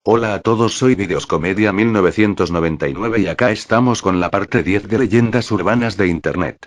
Hola a todos, soy Videoscomedia 1999 y acá estamos con la parte 10 de leyendas urbanas de Internet.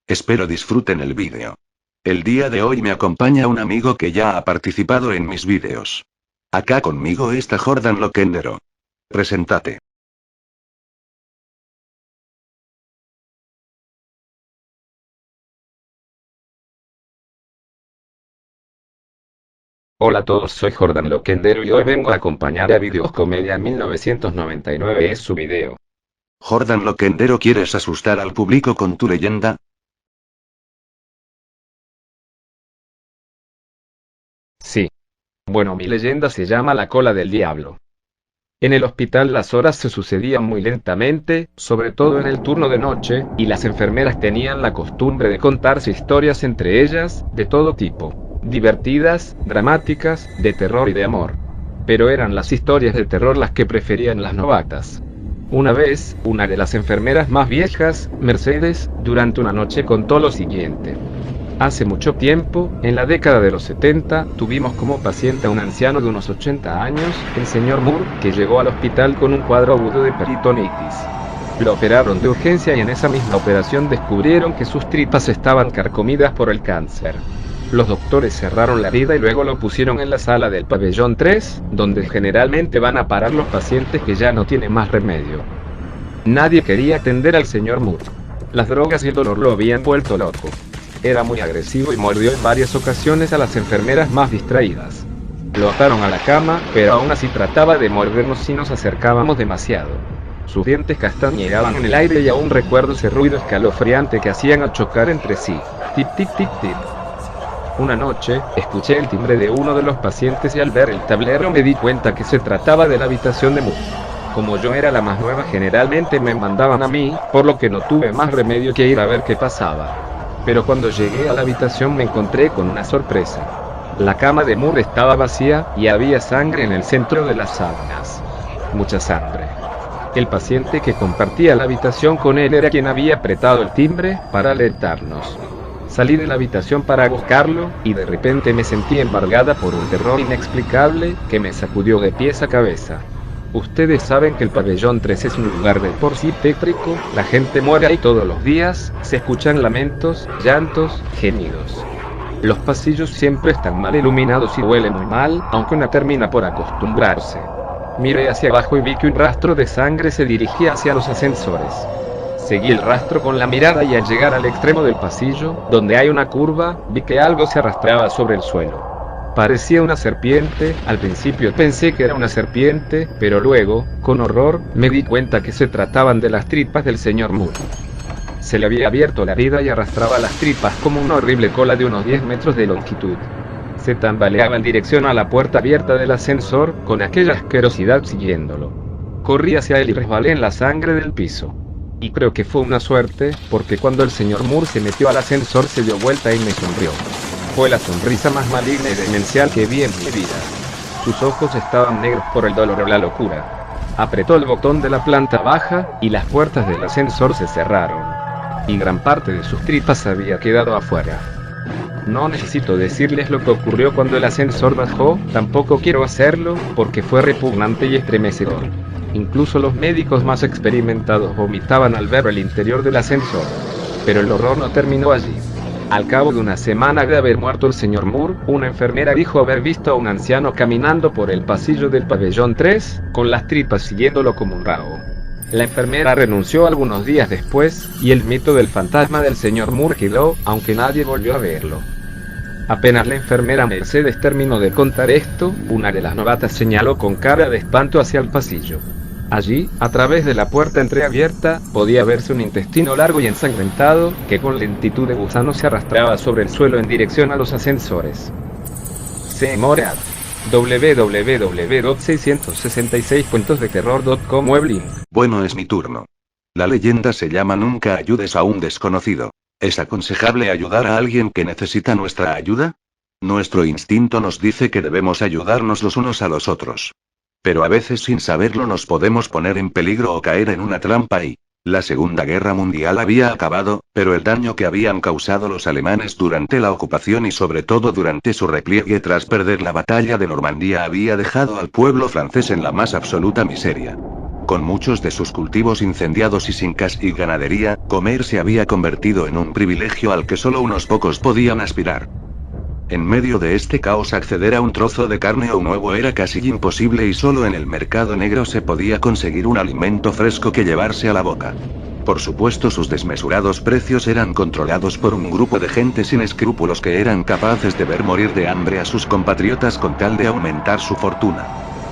Espero disfruten el vídeo. El día de hoy me acompaña un amigo que ya ha participado en mis vídeos. Acá conmigo está Jordan Loquendero. Preséntate. Hola a todos, soy Jordan Loquendero y hoy vengo a acompañar a Videoscomedia 1999 es su video. Jordan Loquendero, ¿quieres asustar al público con tu leyenda? Sí. Bueno, mi leyenda se llama La cola del diablo. En el hospital las horas se sucedían muy lentamente, sobre todo en el turno de noche, y las enfermeras tenían la costumbre de contarse historias entre ellas, de todo tipo. Divertidas, dramáticas, de terror y de amor. Pero eran las historias de terror las que preferían las novatas. Una vez, una de las enfermeras más viejas, Mercedes, durante una noche contó lo siguiente. Hace mucho tiempo, en la década de los 70, tuvimos como paciente a un anciano de unos 80 años, el señor Moore, que llegó al hospital con un cuadro agudo de peritonitis. Lo operaron de urgencia y en esa misma operación descubrieron que sus tripas estaban carcomidas por el cáncer. Los doctores cerraron la herida y luego lo pusieron en la sala del pabellón 3, donde generalmente van a parar los pacientes que ya no tienen más remedio. Nadie quería atender al señor Moore. Las drogas y el dolor lo habían vuelto loco. Era muy agresivo y mordió en varias ocasiones a las enfermeras más distraídas. Lo ataron a la cama, pero aún así trataba de mordernos si nos acercábamos demasiado. Sus dientes castañeaban en el aire y aún recuerdo ese ruido escalofriante que hacían al chocar entre sí. Tip tip tip tip. Una noche, escuché el timbre de uno de los pacientes y al ver el tablero me di cuenta que se trataba de la habitación de Moore. Como yo era la más nueva, generalmente me mandaban a mí, por lo que no tuve más remedio que ir a ver qué pasaba. Pero cuando llegué a la habitación me encontré con una sorpresa. La cama de Moore estaba vacía, y había sangre en el centro de las sábanas. Mucha sangre. El paciente que compartía la habitación con él era quien había apretado el timbre, para alertarnos. Salí de la habitación para buscarlo, y de repente me sentí embargada por un terror inexplicable, que me sacudió de pies a cabeza. Ustedes saben que el pabellón 3 es un lugar de por sí tétrico, la gente muere ahí todos los días, se escuchan lamentos, llantos, gemidos. Los pasillos siempre están mal iluminados y huelen muy mal, aunque uno termina por acostumbrarse. Miré hacia abajo y vi que un rastro de sangre se dirigía hacia los ascensores. Seguí el rastro con la mirada y al llegar al extremo del pasillo, donde hay una curva, vi que algo se arrastraba sobre el suelo. Parecía una serpiente. Al principio pensé que era una serpiente, pero luego, con horror, me di cuenta que se trataban de las tripas del señor Moore. Se le había abierto la herida y arrastraba las tripas como una horrible cola de unos 10 metros de longitud. Se tambaleaba en dirección a la puerta abierta del ascensor, con aquella asquerosidad siguiéndolo. Corrí hacia él y resbalé en la sangre del piso. Y creo que fue una suerte, porque cuando el señor Moore se metió al ascensor se dio vuelta y me sonrió. Fue la sonrisa más maligna y demencial que vi en mi vida. Sus ojos estaban negros por el dolor o la locura. Apretó el botón de la planta baja, y las puertas del ascensor se cerraron. Y gran parte de sus tripas había quedado afuera. No necesito decirles lo que ocurrió cuando el ascensor bajó, tampoco quiero hacerlo, porque fue repugnante y estremecedor. Incluso los médicos más experimentados vomitaban al ver el interior del ascensor. Pero el horror no terminó allí. Al cabo de una semana de haber muerto el señor Moore, una enfermera dijo haber visto a un anciano caminando por el pasillo del pabellón 3, con las tripas siguiéndolo como un rabo. La enfermera renunció algunos días después, y el mito del fantasma del señor Moore quedó, aunque nadie volvió a verlo. Apenas la enfermera Mercedes terminó de contar esto, una de las novatas señaló con cara de espanto hacia el pasillo. Allí, a través de la puerta entreabierta, podía verse un intestino largo y ensangrentado, que con lentitud de gusano se arrastraba sobre el suelo en dirección a los ascensores. Moread. www.666puentosdeterror.com Weblink. Bueno, es mi turno. La leyenda se llama Nunca ayudes a un desconocido. ¿Es aconsejable ayudar a alguien que necesita nuestra ayuda? Nuestro instinto nos dice que debemos ayudarnos los unos a los otros. Pero a veces sin saberlo nos podemos poner en peligro o caer en una trampa y La Segunda Guerra Mundial había acabado, pero el daño que habían causado los alemanes durante la ocupación y sobre todo durante su repliegue tras perder la batalla de Normandía había dejado al pueblo francés en la más absoluta miseria. Con muchos de sus cultivos incendiados y sin casa y ganadería, comer se había convertido en un privilegio al que solo unos pocos podían aspirar. En medio de este caos acceder a un trozo de carne o un huevo era casi imposible y solo en el mercado negro se podía conseguir un alimento fresco que llevarse a la boca. Por supuesto, sus desmesurados precios eran controlados por un grupo de gente sin escrúpulos que eran capaces de ver morir de hambre a sus compatriotas con tal de aumentar su fortuna.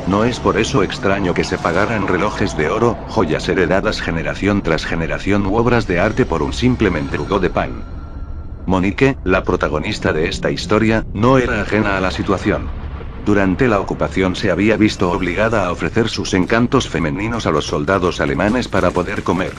No es por eso extraño que se pagaran relojes de oro, joyas heredadas generación tras generación u obras de arte por un simple mendrugo de pan. Monique, la protagonista de esta historia, no era ajena a la situación. Durante la ocupación se había visto obligada a ofrecer sus encantos femeninos a los soldados alemanes para poder comer.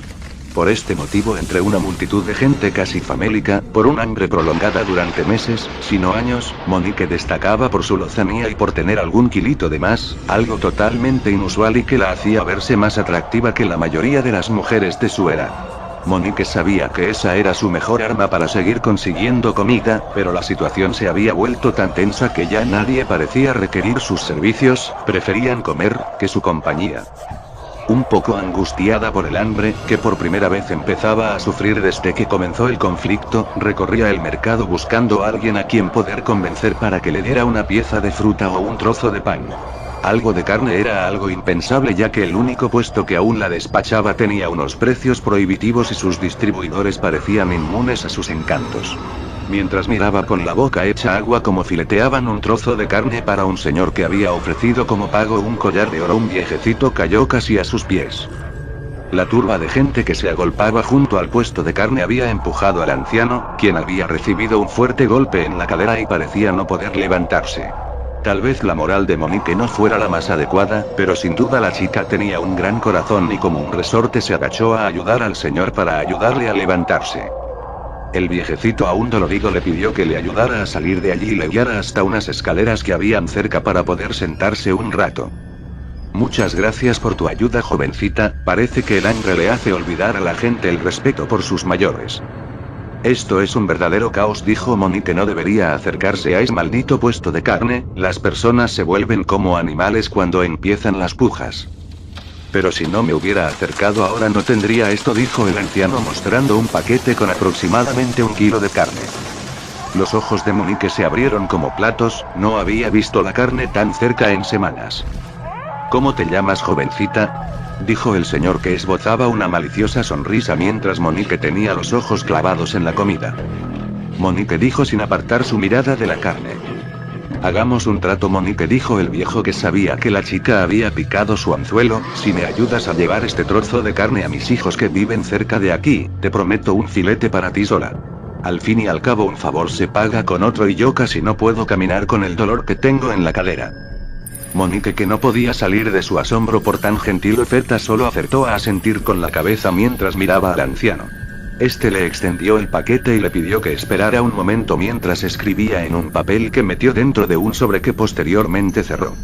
Por este motivo, entre una multitud de gente casi famélica, por un hambre prolongada durante meses, si no años, Monique destacaba por su lozanía y por tener algún kilito de más, algo totalmente inusual y que la hacía verse más atractiva que la mayoría de las mujeres de su era. Monique sabía que esa era su mejor arma para seguir consiguiendo comida, pero la situación se había vuelto tan tensa que ya nadie parecía requerir sus servicios, preferían comer, que su compañía. Un poco angustiada por el hambre, que por primera vez empezaba a sufrir desde que comenzó el conflicto, recorría el mercado buscando a alguien a quien poder convencer para que le diera una pieza de fruta o un trozo de pan. Algo de carne era algo impensable ya que el único puesto que aún la despachaba tenía unos precios prohibitivos y sus distribuidores parecían inmunes a sus encantos. Mientras miraba con la boca hecha agua como fileteaban un trozo de carne para un señor que había ofrecido como pago un collar de oro, un viejecito cayó casi a sus pies. La turba de gente que se agolpaba junto al puesto de carne había empujado al anciano, quien había recibido un fuerte golpe en la cadera y parecía no poder levantarse. Tal vez la moral de Monique no fuera la más adecuada, pero sin duda la chica tenía un gran corazón y como un resorte se agachó a ayudar al señor para ayudarle a levantarse. El viejecito aún dolorido le pidió que le ayudara a salir de allí y le guiara hasta unas escaleras que habían cerca para poder sentarse un rato. Muchas gracias por tu ayuda, jovencita, parece que el hambre le hace olvidar a la gente el respeto por sus mayores. Esto es un verdadero caos, dijo Monique. No debería acercarse a ese maldito puesto de carne, las personas se vuelven como animales cuando empiezan las pujas. Pero si no me hubiera acercado ahora no tendría esto, dijo el anciano mostrando un paquete con aproximadamente 1 kilo de carne. Los ojos de Monique se abrieron como platos, no había visto la carne tan cerca en semanas. ¿Cómo te llamas, jovencita?, dijo el señor, que esbozaba una maliciosa sonrisa mientras Monique tenía los ojos clavados en la comida. Monique dijo sin apartar su mirada de la carne. Hagamos un trato, Monique, dijo el viejo, que sabía que la chica había picado su anzuelo. Si me ayudas a llevar este trozo de carne a mis hijos que viven cerca de aquí, te prometo un filete para ti sola. Al fin y al cabo un favor se paga con otro y yo casi no puedo caminar con el dolor que tengo en la cadera. Monique, que no podía salir de su asombro por tan gentil oferta, solo acertó a asentir con la cabeza mientras miraba al anciano. Este le extendió el paquete y le pidió que esperara un momento mientras escribía en un papel que metió dentro de un sobre que posteriormente cerró.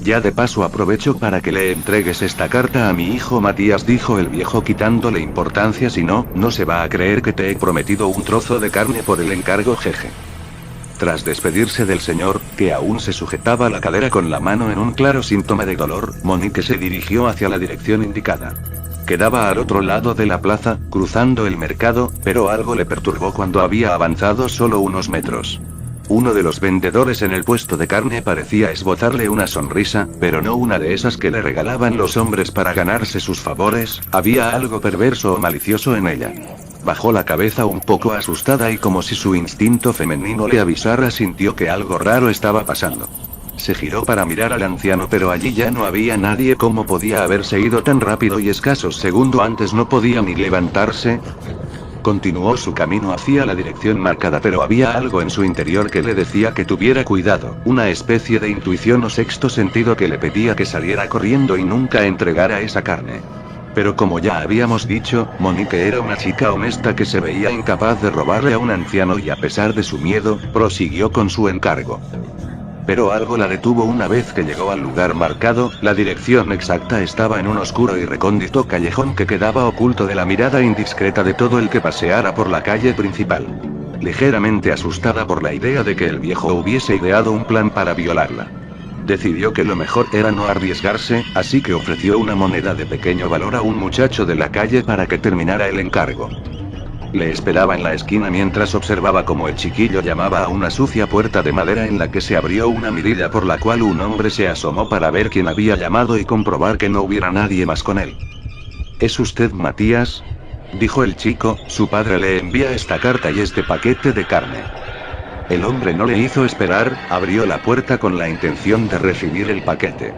Ya de paso aprovecho para que le entregues esta carta a mi hijo Matías, dijo el viejo quitándole importancia, si no, no se va a creer que te he prometido un trozo de carne por el encargo, jeje. Tras despedirse del señor, que aún se sujetaba la cadera con la mano en un claro síntoma de dolor, Monique se dirigió hacia la dirección indicada. Quedaba al otro lado de la plaza, cruzando el mercado, pero algo le perturbó cuando había avanzado solo unos metros. Uno de los vendedores en el puesto de carne parecía esbozarle una sonrisa, pero no una de esas que le regalaban los hombres para ganarse sus favores. Había algo perverso o malicioso en ella. Bajó la cabeza un poco asustada y como si su instinto femenino le avisara, sintió que algo raro estaba pasando. Se giró para mirar al anciano, pero allí ya no había nadie. ¿Cómo podía haberse ido tan rápido y escasos segundos antes no podía ni levantarse? Continuó su camino hacia la dirección marcada, pero había algo en su interior que le decía que tuviera cuidado, una especie de intuición o sexto sentido que le pedía que saliera corriendo y nunca entregara esa carne. Pero como ya habíamos dicho, Monique era una chica honesta que se veía incapaz de robarle a un anciano y a pesar de su miedo, prosiguió con su encargo. Pero algo la detuvo una vez que llegó al lugar marcado. La dirección exacta estaba en un oscuro y recóndito callejón que quedaba oculto de la mirada indiscreta de todo el que paseara por la calle principal. Ligeramente asustada por la idea de que el viejo hubiese ideado un plan para violarla, decidió que lo mejor era no arriesgarse, así que ofreció una moneda de pequeño valor a un muchacho de la calle para que terminara el encargo. Le esperaba en la esquina mientras observaba cómo el chiquillo llamaba a una sucia puerta de madera en la que se abrió una mirilla por la cual un hombre se asomó para ver quién había llamado y comprobar que no hubiera nadie más con él. ¿Es usted Matías?, dijo el chico. Su padre le envía esta carta y este paquete de carne. El hombre no le hizo esperar, abrió la puerta con la intención de recibir el paquete.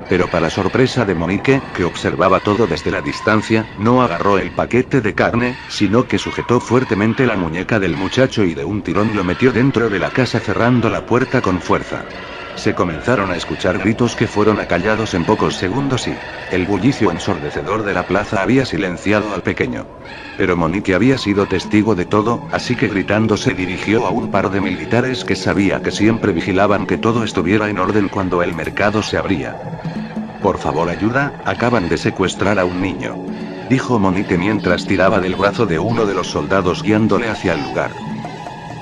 Pero para sorpresa de Monique, que observaba todo desde la distancia, no agarró el paquete de carne, sino que sujetó fuertemente la muñeca del muchacho y de un tirón lo metió dentro de la casa cerrando la puerta con fuerza. Se comenzaron a escuchar gritos que fueron acallados en pocos segundos y el bullicio ensordecedor de la plaza había silenciado al pequeño. Pero Monique había sido testigo de todo, así que gritando se dirigió a un par de militares que sabía que siempre vigilaban que todo estuviera en orden cuando el mercado se abría. Por favor, ayuda, acaban de secuestrar a un niño, dijo Monique mientras tiraba del brazo de uno de los soldados guiándole hacia el lugar.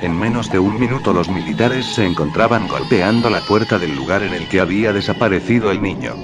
En menos de un minuto los militares se encontraban golpeando la puerta del lugar en el que había desaparecido el niño.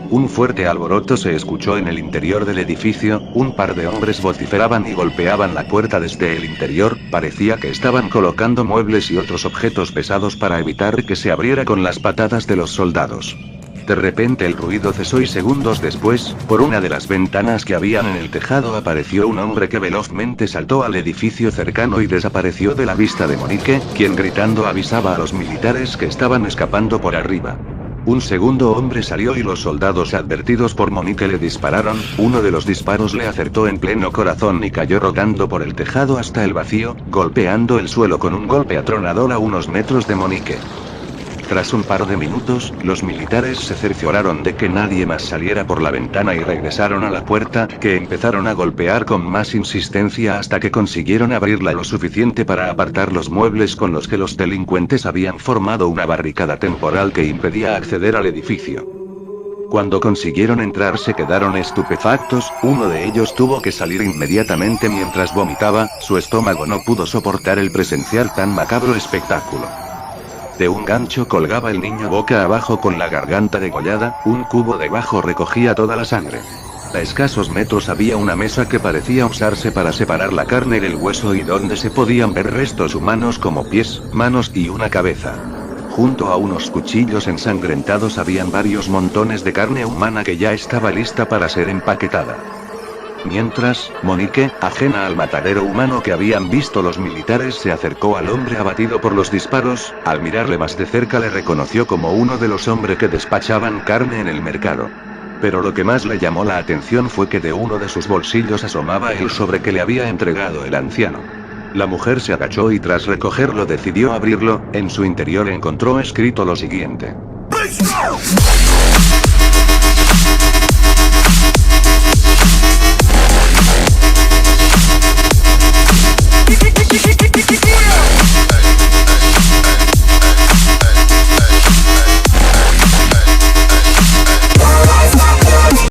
Un fuerte alboroto se escuchó en el interior del edificio. Un par de hombres vociferaban y golpeaban la puerta desde el interior. Parecía que estaban colocando muebles y otros objetos pesados para evitar que se abriera con las patadas de los soldados. De repente el ruido cesó y segundos después, por una de las ventanas que habían en el tejado apareció un hombre que velozmente saltó al edificio cercano y desapareció de la vista de Monique, quien gritando avisaba a los militares que estaban escapando por arriba. Un segundo hombre salió y los soldados advertidos por Monique le dispararon. Uno de los disparos le acertó en pleno corazón y cayó rodando por el tejado hasta el vacío, golpeando el suelo con un golpe atronador a unos metros de Monique. Tras un par de minutos, los militares se cercioraron de que nadie más saliera por la ventana y regresaron a la puerta, que empezaron a golpear con más insistencia hasta que consiguieron abrirla lo suficiente para apartar los muebles con los que los delincuentes habían formado una barricada temporal que impedía acceder al edificio. Cuando consiguieron entrar se quedaron estupefactos. Uno de ellos tuvo que salir inmediatamente mientras vomitaba. Su estómago no pudo soportar el presenciar tan macabro espectáculo. De un gancho colgaba el niño boca abajo con la garganta degollada. Un cubo debajo recogía toda la sangre. A escasos metros había una mesa que parecía usarse para separar la carne del hueso y donde se podían ver restos humanos como pies, manos y una cabeza. Junto a unos cuchillos ensangrentados habían varios montones de carne humana que ya estaba lista para ser empaquetada. Mientras, Monique, ajena al matadero humano que habían visto los militares, se acercó al hombre abatido por los disparos. Al mirarle más de cerca le reconoció como uno de los hombres que despachaban carne en el mercado. Pero lo que más le llamó la atención fue que de uno de sus bolsillos asomaba el sobre que le había entregado el anciano. La mujer se agachó y tras recogerlo decidió abrirlo. En su interior encontró escrito lo siguiente: